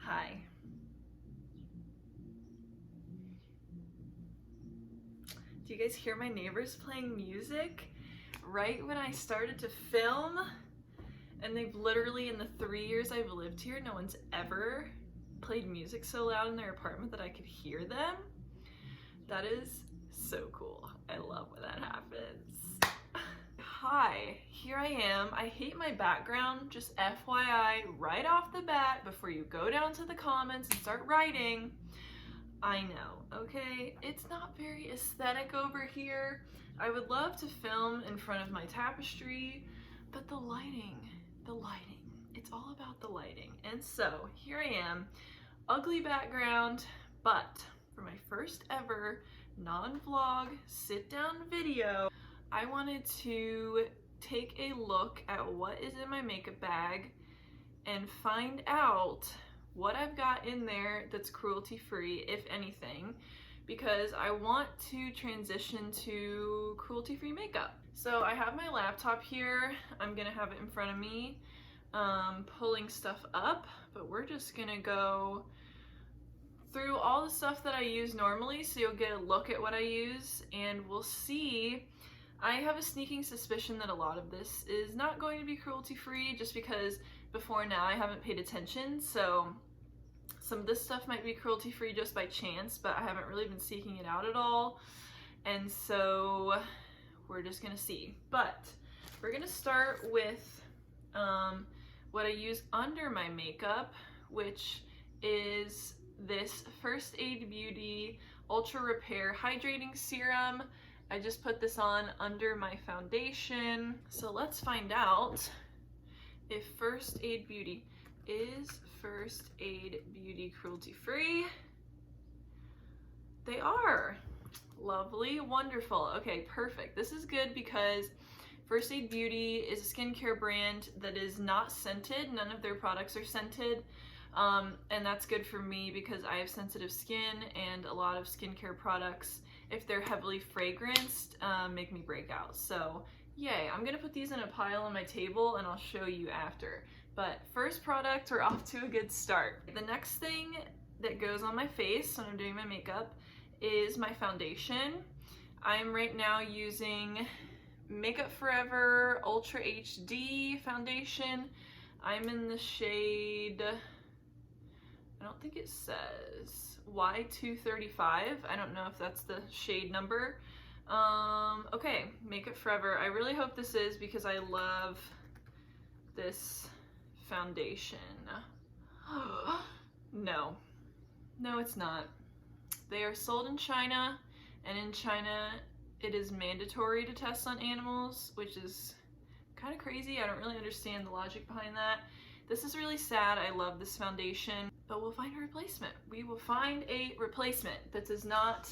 Hi. Do you guys hear my neighbors playing music right when I started to film? And they've literally, in the 3 years I've lived here, no one's ever played music so loud in their apartment that I could hear them. That is so cool. I love when that happens. Hi, here I am. I hate my background, just FYI, right off the bat, before you go down to the comments and start writing. I know, okay? It's not very aesthetic over here. I would love to film in front of my tapestry, but the lighting, it's all about the lighting. And so here I am, ugly background, but for my first ever non-vlog sit-down video, I wanted to take a look at what is in my makeup bag and find out what I've got in there that's cruelty-free, if anything, because I want to transition to cruelty-free makeup. So I have my laptop here. I'm gonna have it in front of me, pulling stuff up, but we're just gonna go through all the stuff that I use normally, so you'll get a look at what I use, and we'll see. I have a sneaking suspicion that a lot of this is not going to be cruelty-free, just because before now I haven't paid attention, so some of this stuff might be cruelty-free just by chance, but I haven't really been seeking it out at all, and so we're just gonna see. But we're gonna start with what I use under my makeup, which is this First Aid Beauty Ultra Repair Hydrating Serum. I just put this on under my foundation. So let's find out if First Aid Beauty is First Aid Beauty cruelty-free. They are. Lovely, wonderful. Okay, perfect. This is good because First Aid Beauty is a skincare brand that is not scented. None of their products are scented. And that's good for me because I have sensitive skin, and a lot of skincare products, if they're heavily fragranced, make me break out. So yay, I'm gonna put these in a pile on my table and I'll show you after. But first product, we're off to a good start. The next thing that goes on my face when I'm doing my makeup is my foundation. I'm right now using Makeup Forever Ultra HD foundation. I'm in the shade, I don't think it says, Y235. I don't know if that's the shade number. Okay, Makeup Forever. I really hope this is, because I love this foundation. No, it's not. They are sold in China, and in China it is mandatory to test on animals, which is kind of crazy. I don't really understand the logic behind that. This is really sad. I love this foundation, but we'll find a replacement. We will find a replacement that does not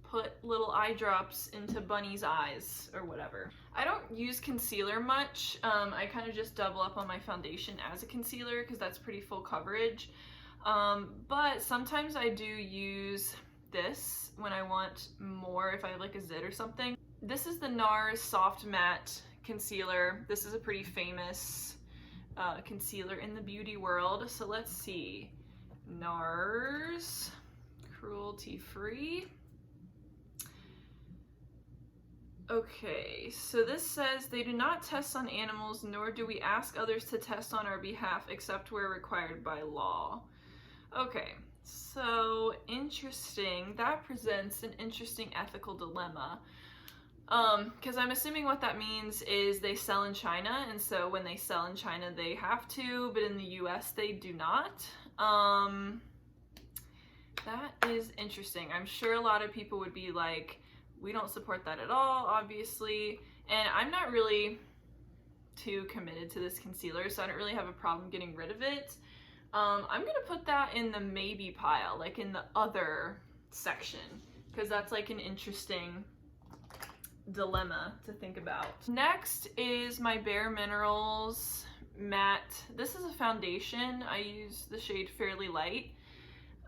put little eye drops into Bunny's eyes or whatever. I don't use concealer much. I kind of just double up on my foundation as a concealer because that's pretty full coverage. But sometimes I do use this when I want more, if I have like a zit or something. This is the NARS Soft Matte Concealer. This is a pretty famous concealer in the beauty world. So let's see. NARS, cruelty-free. Okay, so this says they do not test on animals, nor do we ask others to test on our behalf except where required by law. Okay, so interesting. That presents an interesting ethical dilemma. Because I'm assuming what that means is they sell in China, and so when they sell in China they have to, but in the US they do not. That is interesting. I'm sure a lot of people would be like, we don't support that at all, obviously, and I'm not really too committed to this concealer, so I don't really have a problem getting rid of it. I'm gonna put that in the maybe pile, like in the other section, because that's like an interesting dilemma to think about. Next is my Bare Minerals matte. This is a foundation. I use the shade Fairly Light,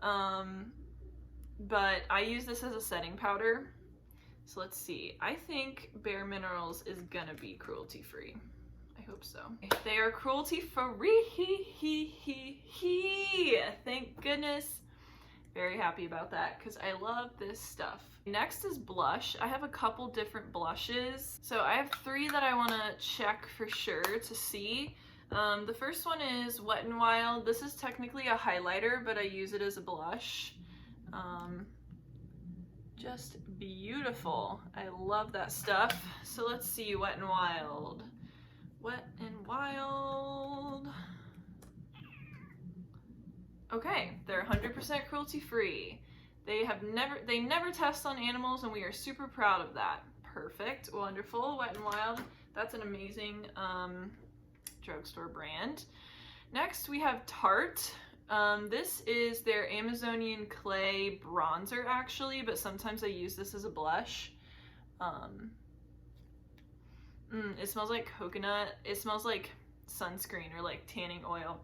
but I use this as a setting powder. So let's see. I think Bare Minerals is gonna be cruelty-free. I hope so. They are cruelty-free. Thank goodness. Very happy about that because I love this stuff. Next is blush. I have a couple different blushes. So I have 3 that I want to check for sure to see. The first one is Wet n Wild. This is technically a highlighter, but I use it as a blush. Just beautiful. I love that stuff. So let's see, Wet n Wild. Wet n Wild. Okay, they're 100% cruelty free. They never test on animals, and we are super proud of that. Perfect, wonderful, Wet n Wild. That's an amazing drugstore brand. Next we have Tarte. This is their Amazonian clay bronzer actually, but sometimes I use this as a blush. It smells like coconut. It smells like sunscreen or like tanning oil.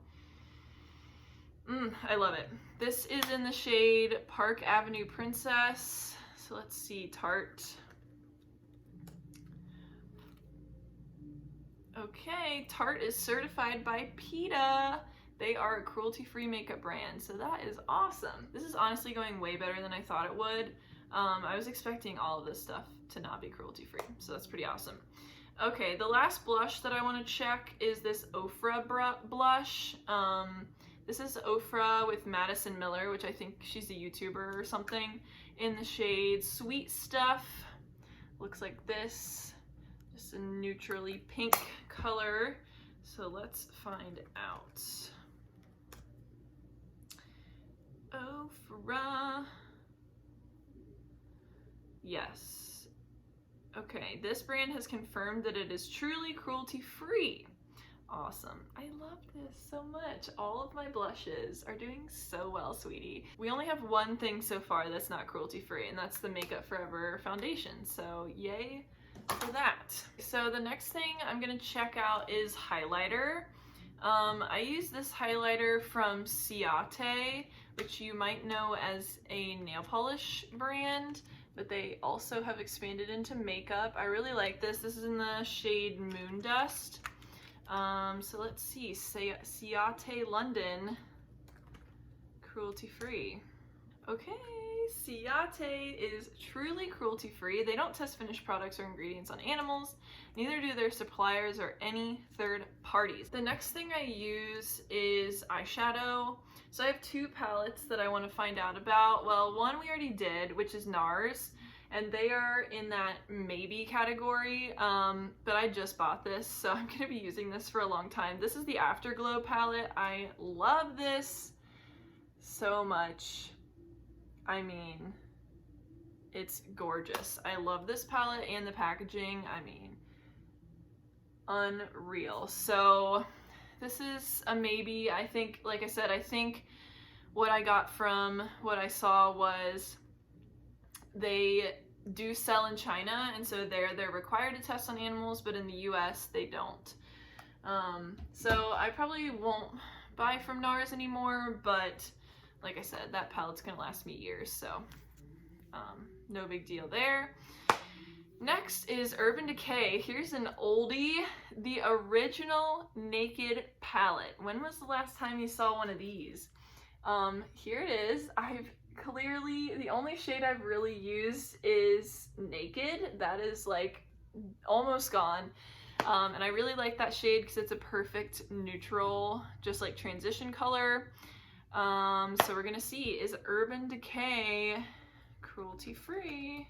I love it. This is in the shade Park Avenue Princess. So let's see, Tarte. Okay, Tarte is certified by PETA. They are a cruelty-free makeup brand, so that is awesome. This is honestly going way better than I thought it would. I was expecting all of this stuff to not be cruelty-free, so that's pretty awesome. Okay, the last blush that I want to check is this Ofra blush. This is Ofra with Madison Miller, which I think she's a YouTuber or something, in the shade Sweet Stuff. Looks like this, just a neutrally pink color. So let's find out. Ofra. Yes. Okay, this brand has confirmed that it is truly cruelty-free. Awesome. I love this so much. All of my blushes are doing so well, sweetie. We only have one thing so far that's not cruelty-free, and that's the Makeup Forever foundation, so yay for that. So the next thing I'm gonna check out is highlighter. I use this highlighter from Ciatè, which you might know as a nail polish brand, but they also have expanded into makeup. I really like this. This is in the shade Moon Dust. So let's see, Ciatè London, cruelty-free. Okay, Ciatè is truly cruelty-free. They don't test finished products or ingredients on animals, neither do their suppliers or any third parties. The next thing I use is eyeshadow. So I have 2 palettes that I want to find out about. Well, one we already did, which is NARS, and they are in that maybe category, but I just bought this, so I'm gonna be using this for a long time. This is the Afterglow palette. I love this so much. I mean, it's gorgeous. I love this palette and the packaging. I mean, unreal. So this is a maybe. I think, like I said, I think what I got from what I saw was they do sell in China, and so they're required to test on animals, but in the US they don't. So I probably won't buy from NARS anymore, but like I said, that palette's gonna last me years, so no big deal there. Next is Urban Decay. Here's an oldie, the original Naked palette. When was the last time you saw one of these? Here it is. Clearly, the only shade I've really used is Naked. That is like almost gone. And I really like that shade because it's a perfect neutral, just like transition color. So we're gonna see, is Urban Decay cruelty-free?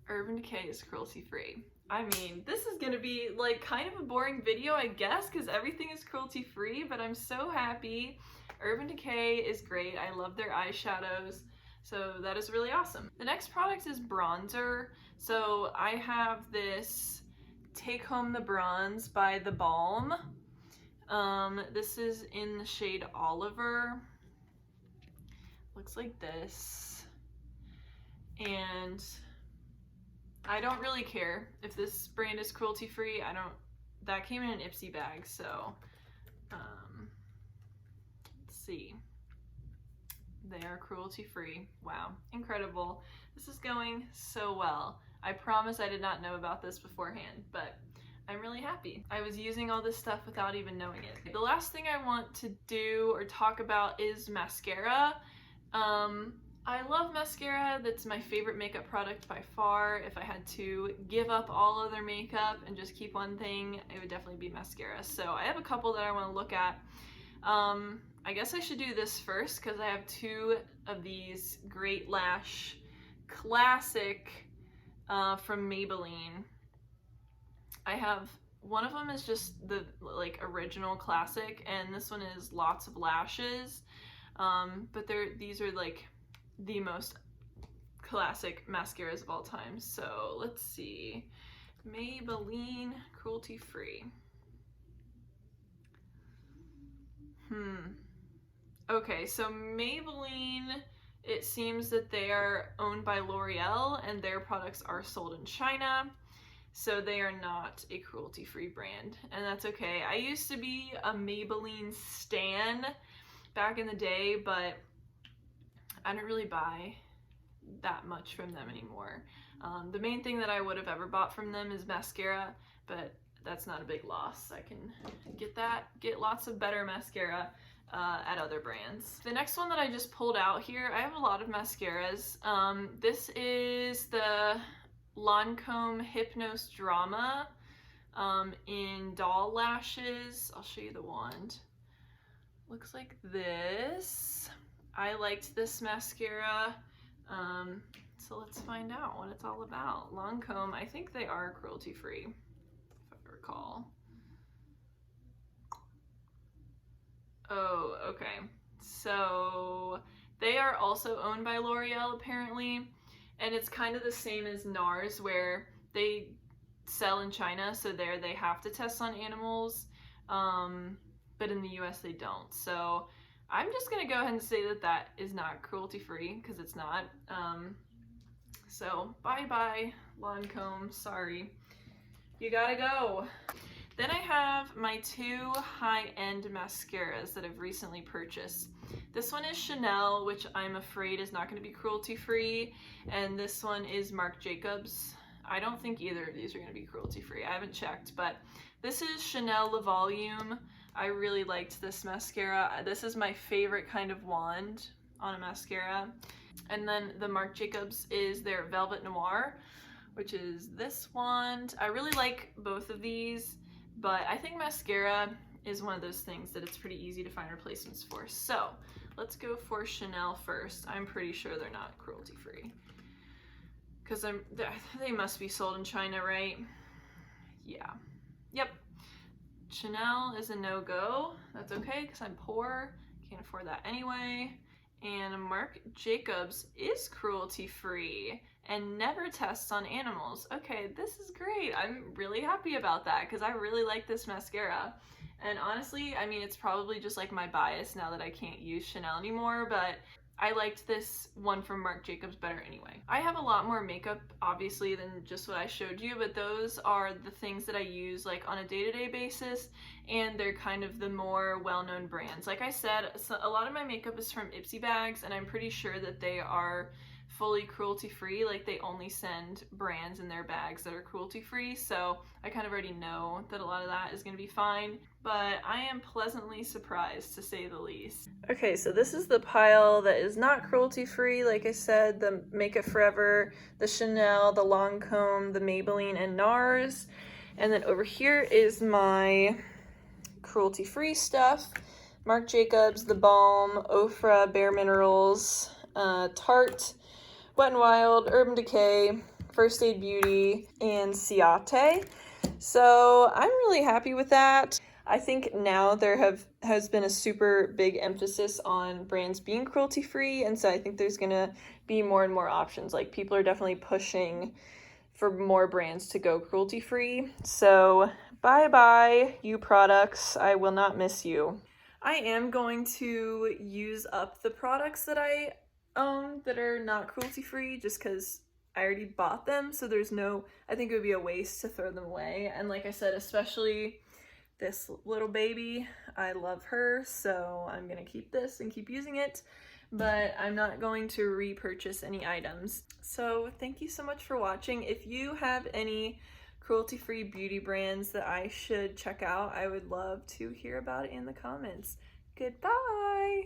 Urban Decay is cruelty-free. I mean, this is gonna be like kind of a boring video, I guess, because everything is cruelty-free, but I'm so happy. Urban Decay is great. I love their eyeshadows, so that is really awesome. The next product is bronzer. So I have this Take Home the Bronze by the Balm. This is in the shade Oliver. Looks like this. And I don't really care if this brand is cruelty-free. That came in an Ipsy bag, so let's see. They are cruelty-free. Wow, incredible. This is going so well. I promise I did not know about this beforehand, but I'm really happy. I was using all this stuff without even knowing it. The last thing I want to do or talk about is mascara. I love mascara. That's my favorite makeup product by far. If I had to give up all other makeup and just keep one thing, it would definitely be mascara. So I have a couple that I want to look at. I guess I should do this first because I have two of these Great Lash Classic from Maybelline. I have one of them is just the like original classic, and this one is Lots of Lashes. But these are like the most classic mascaras of all time. So let's see. Maybelline Cruelty Free. Okay, so Maybelline, it seems that they are owned by L'Oreal and their products are sold in China. So they are not a cruelty-free brand, and that's okay. I used to be a Maybelline stan back in the day, but I don't really buy that much from them anymore. The main thing that I would have ever bought from them is mascara, but that's not a big loss. I can get lots of better mascara at other brands. The next one that I just pulled out here, I have a lot of mascaras. This is the Lancome Hypnose Drama in Doll Lashes. I'll show you the wand. Looks like this. I liked this mascara, so let's find out what it's all about. Lancome, I think they are cruelty free, if I recall. Oh, okay. So they are also owned by L'Oreal apparently, and it's kind of the same as NARS where they sell in China, so there they have to test on animals, but in the US they don't. So I'm just gonna go ahead and say that that is not cruelty free because it's not. So bye-bye Lancome, sorry. You gotta go. Then I have my two high-end mascaras that I've recently purchased. This one is Chanel, which I'm afraid is not going to be cruelty-free, and this one is Marc Jacobs. I don't think either of these are going to be cruelty-free. I haven't checked, but this is Chanel Le Volume. I really liked this mascara. This is my favorite kind of wand on a mascara. And then the Marc Jacobs is their Velvet Noir, which is this wand. I really like both of these, but I think mascara is one of those things that it's pretty easy to find replacements for. So let's go for Chanel first. I'm pretty sure they're not cruelty free because they must be sold in China, right? Yeah. Yep. Chanel is a no-go. That's okay because I'm poor. Can't afford that anyway. And Marc Jacobs is cruelty free and never tests on animals. Okay, this is great. I'm really happy about that because I really like this mascara. And honestly, I mean, it's probably just like my bias now that I can't use Chanel anymore, but I liked this one from Marc Jacobs better anyway. I have a lot more makeup, obviously, than just what I showed you, but those are the things that I use like on a day-to-day basis, and they're kind of the more well-known brands. Like I said, a lot of my makeup is from Ipsy bags, and I'm pretty sure that they are fully cruelty-free. Like they only send brands in their bags that are cruelty-free, so I kind of already know that a lot of that is going to be fine, but I am pleasantly surprised to say the least. Okay, so this is the pile that is not cruelty-free. Like I said, the Make It Forever, the Chanel, the Lancome, the Maybelline, and NARS. And then over here is my cruelty-free stuff. Marc Jacobs, the Balm, Ofra, Bare Minerals, Tarte, Wet n Wild, Urban Decay, First Aid Beauty, and Ciatè. So I'm really happy with that. I think now there has been a super big emphasis on brands being cruelty-free, and so I think there's gonna be more and more options. Like people are definitely pushing for more brands to go cruelty-free. So bye-bye, you products. I will not miss you. I am going to use up the products that I own that are not cruelty-free just because I already bought them, so I think it would be a waste to throw them away. And like I said, especially this little baby, I love her, so I'm gonna keep this and keep using it, but I'm not going to repurchase any items. So thank you so much for watching. If you have any cruelty-free beauty brands that I should check out, I would love to hear about it in the comments. Goodbye!